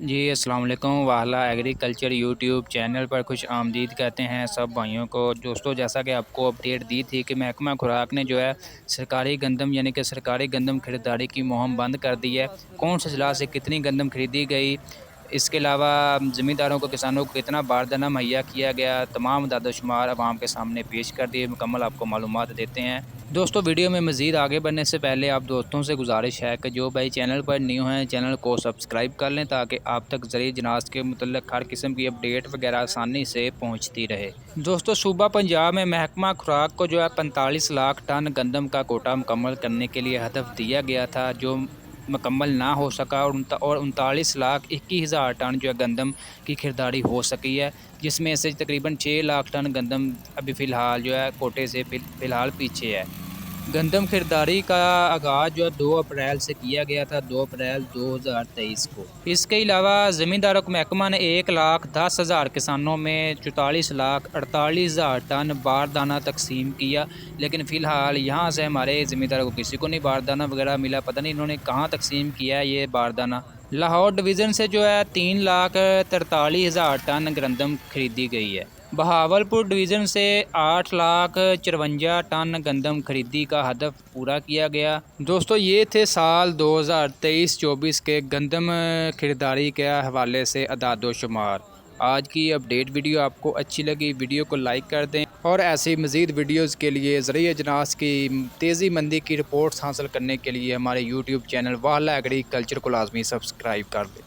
जी अस्सलाम वालेकुम। वाला एग्रीकल्चर यूट्यूब चैनल पर खुश आमदीद कहते हैं सब भाइयों को। दोस्तों, जैसा कि आपको अपडेट दी थी कि महकमा खुराक ने जो है सरकारी गंदम यानी कि सरकारी गंदम खरीदारी की मुहिम बंद कर दी है। कौन से ज़िला से कितनी गंदम खरीदी गई, इसके अलावा ज़मींदारों को, किसानों को कितना बारदाना मुहैया किया गया, तमाम दादोशुमार अवाम के सामने पेश कर दिए। मुकम्मल आपको मालूमात देते हैं। दोस्तों, वीडियो में मज़ीद आगे बढ़ने से पहले आप दोस्तों से गुजारिश है कि जो भाई चैनल पर न्यू हैं चैनल को सब्सक्राइब कर लें, ताकि आप तक ज़रिए जनाज़ के मुतल्लिक़ हर किस्म की अपडेट वगैरह आसानी से पहुंचती रहे। दोस्तों, सूबा पंजाब में महकमा खुराक को जो है 45 लाख टन गंदम का कोटा मुकम्मल करने के लिए हदफ दिया गया था, जो मुकम्मल ना हो सका। और 39,21,000 टन जो है गंदम की खरीदारी हो सकी है, जिसमें से तकरीबन 6 लाख टन गंदम अभी फ़िलहाल जो है कोटे से फ़िलहाल पीछे है। गंदम खरीदारी का आगाज़ जो है 2 अप्रैल से किया गया था, 2 अप्रैल 2023 को। इसके अलावा ज़मींदारों को महकमा ने 1,10,000 किसानों में 44,48,000 टन बारदाना तकसीम किया, लेकिन फ़िलहाल यहाँ से हमारे ज़मींदारों को किसी को नहीं बारदाना वगैरह मिला। पता नहीं इन्होंने कहाँ तकसीम किया है ये बारदाना। लाहौर डिवीज़न से जो है 3,43,000 टन गंदम खरीदी गई है। बहावलपुर डिवीज़न से 8,54,000 टन गंदम खरीदी का हदफ पूरा किया गया। दोस्तों, ये थे साल 2023-24 के गंदम खरीदारी के हवाले से अदाद शुमार। आज की अपडेट वीडियो आपको अच्छी लगी, वीडियो को लाइक कर दें और ऐसी मज़ीद वीडियोज़ के लिए ज़रिए जनास की तेज़ी मंदी की रिपोर्ट्स हासिल करने के लिए हमारे यूट्यूब चैनल वाला एग्रीकल्चर को लाजमी सब्सक्राइब कर दें।